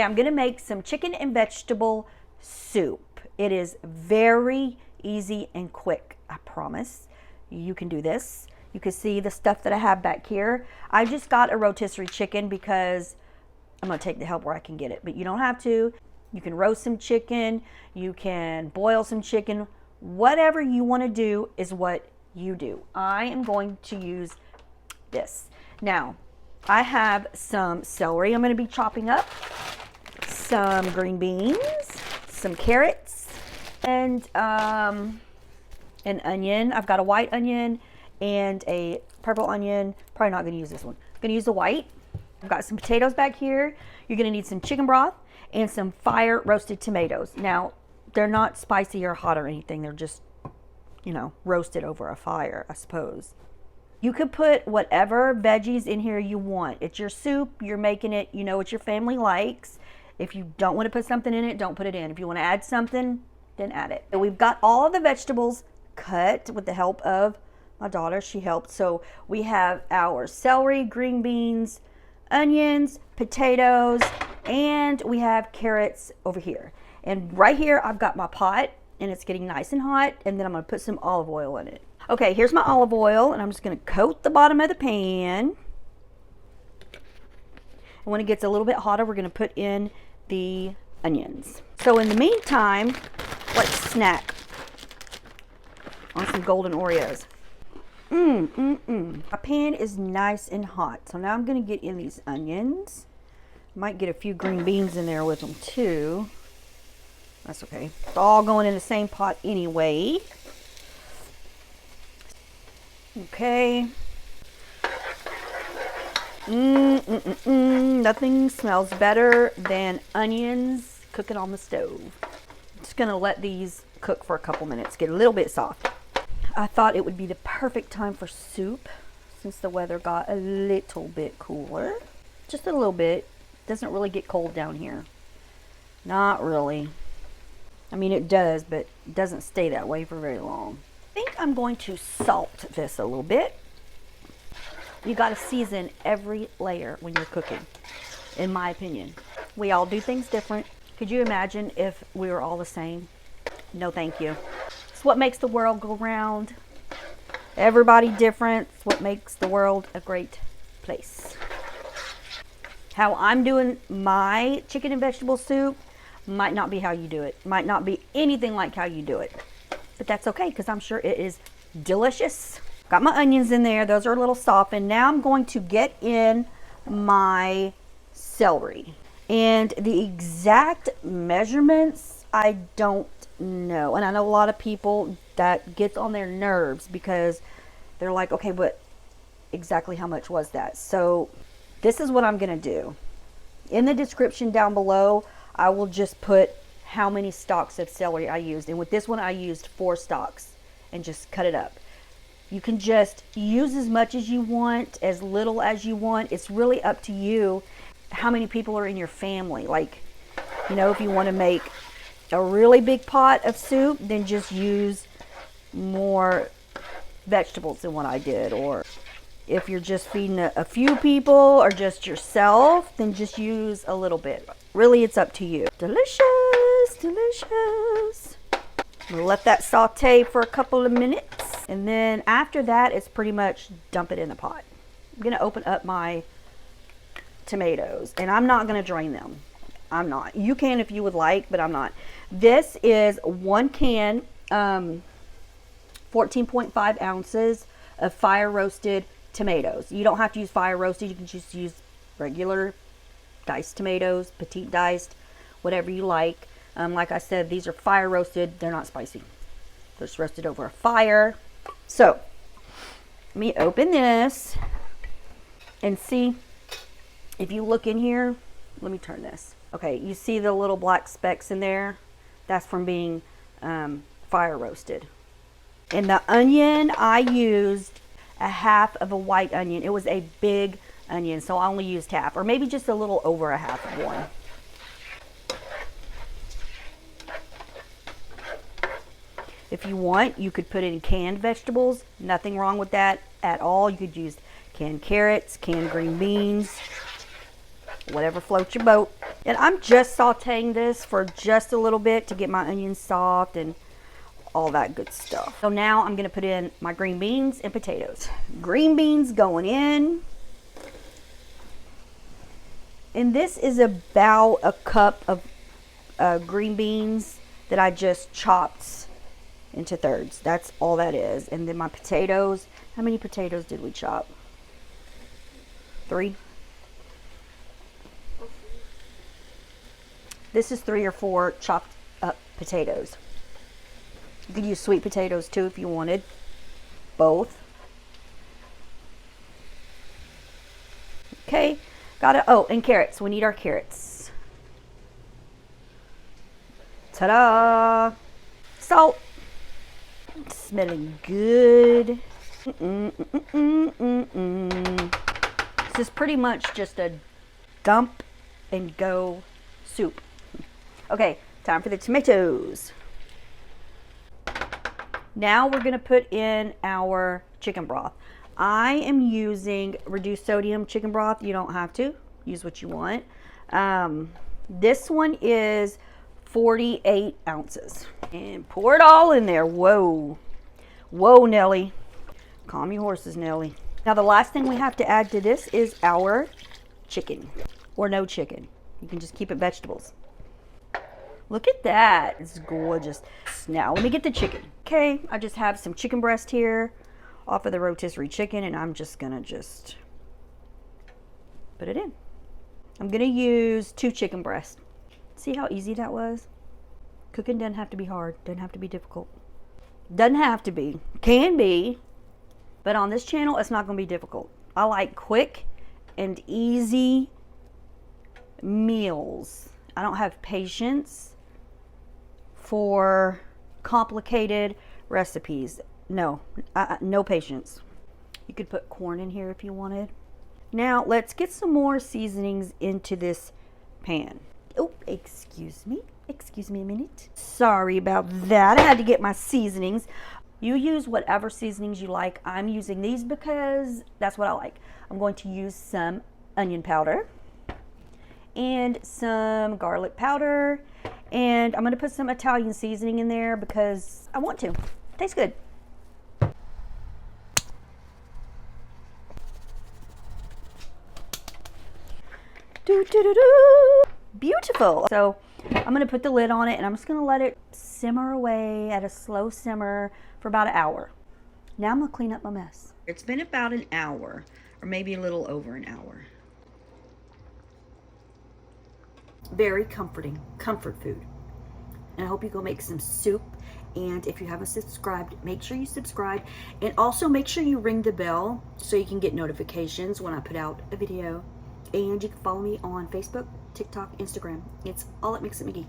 I'm gonna make some chicken and vegetable soup. It is very easy and quick, I promise. You can do this. You can see the stuff that I have back here. I just got a rotisserie chicken because I'm gonna take the help where I can get it, but you don't have to. You can roast some chicken, you can boil some chicken, whatever you wanna do is what you do. I am going to use this. Now, I have some celery I'm gonna be chopping up, some green beans, some carrots, and an onion. I've got a white onion and a purple onion. Probably not gonna use this one. I'm gonna use the white. I've got some potatoes back here. You're gonna need some chicken broth and some fire roasted tomatoes. Now, they're not spicy or hot or anything. They're just, you know, roasted over a fire, I suppose. You could put whatever veggies in here you want. It's your soup, you're making it, you know what your family likes. If you don't want to put something in it, don't put it in. If you want to add something, then add it. And we've got all of the vegetables cut with the help of my daughter. She helped. So we have our celery, green beans, onions, potatoes, and we have carrots over here. And right here, I've got my pot, and it's getting nice and hot, and then I'm going to put some olive oil in it. Okay, here's my olive oil, and I'm just going to coat the bottom of the pan. And when it gets a little bit hotter, we're going to put in the onions. So in the meantime, let's snack on some golden Oreos. My pan is nice and hot. So now I'm going to get in these onions. Might get a few green beans in there with them too. That's okay. It's all going in the same pot anyway. Okay. Nothing smells better than onions cooking on the stove. I'm just gonna let these cook for a couple minutes, get a little bit soft. I thought it would be the perfect time for soup since the weather got a little bit cooler. Just a little bit. Doesn't really get cold down here. Not really. I mean, it does, but it doesn't stay that way for very long. I think I'm going to salt this a little bit. You got to season every layer when you're cooking, in my opinion. We all do things different. Could you imagine if we were all the same? No, thank you. It's what makes the world go round. Everybody different. It's what makes the world a great place. How I'm doing my chicken and vegetable soup might not be how you do it. Might not be anything like how you do it. But that's okay, because I'm sure it is delicious. Got my onions in there. Those are a little softened. Now I'm going to get in my celery. And the exact measurements, I don't know. And I know a lot of people that gets on their nerves because they're like, okay, but exactly how much was that? So this is what I'm going to do. In the description down below, I will just put how many stalks of celery I used. And with this one, I used 4 stalks and just cut it up. You can just use as much as you want, as little as you want. It's really up to you how many people are in your family. Like, you know, if you want to make a really big pot of soup, then just use more vegetables than what I did. Or if you're just feeding a few people or just yourself, then just use a little bit. Really, it's up to you. Delicious, delicious. We'll let that saute for a couple of minutes. And then after that, it's pretty much dump it in the pot. I'm going to open up my tomatoes. And I'm not going to drain them. I'm not. You can if you would like, but I'm not. This is 1 can, 14.5 ounces of fire roasted tomatoes. You don't have to use fire roasted. You can just use regular diced tomatoes, petite diced, whatever you like. Like I said, these are fire roasted. They're not spicy. They're just roasted over a fire. So, let me open this and see. If you look in here, let me turn this. Okay, you see the little black specks in there? That's from being fire roasted. And the onion, I used a half of a white onion. It was a big onion, so I only used half, or maybe just a little over a half of one. If you want, you could put in canned vegetables. Nothing wrong with that at all. You could use canned carrots, canned green beans, whatever floats your boat. And I'm just sauteing this for just a little bit to get my onions soft and all that good stuff. So now I'm gonna put in my green beans and potatoes. Green beans going in. And this is about a cup of green beans that I just chopped into thirds. That's all that is. And then my potatoes. How many potatoes did we chop? 3. This is 3 or 4 chopped up potatoes. You could use sweet potatoes too if you wanted. Both. Okay, got it. Oh, and carrots. We need our carrots. Ta-da! Salt. Smelling good. This is pretty much just a dump and go soup. Okay, time for the tomatoes. Now we're going to put in our chicken broth. I am using reduced sodium chicken broth. You don't have to. Use what you want. This one is 48 ounces. And pour it all in there. Whoa. Whoa, Nelly. Calm your horses, Nelly. Now the last thing we have to add to this is our chicken. Or no chicken. You can just keep it vegetables. Look at that. It's gorgeous. Now let me get the chicken. Okay, I just have some chicken breast here off of the rotisserie chicken, and I'm just gonna put it in. I'm gonna use 2 chicken breasts. See how easy that was? Cooking doesn't have to be hard. Doesn't have to be difficult. Doesn't have to be. Can be. But on this channel, it's not gonna be difficult. I like quick and easy meals. I don't have patience for complicated recipes. No, no patience. You could put corn in here if you wanted. Now let's get some more seasonings into this pan. Oh, excuse me a minute. Sorry about that. I had to get my seasonings. You use whatever seasonings you like. I'm using these because that's what I like. I'm going to use some onion powder and some garlic powder, and I'm going to put some Italian seasoning in there because I want to. Tastes good. Beautiful. So I'm going to put the lid on it, and I'm just going to let it simmer away at a slow simmer for about an hour. Now I'm going to clean up my mess. It's been about an hour, or maybe a little over an hour. Very comforting, comfort food. And I hope you go make some soup. And if you haven't subscribed, make sure you subscribe. And also make sure you ring the bell so you can get notifications when I put out a video. And you can follow me on Facebook, TikTok, Instagram. It's all at Mix It McGee.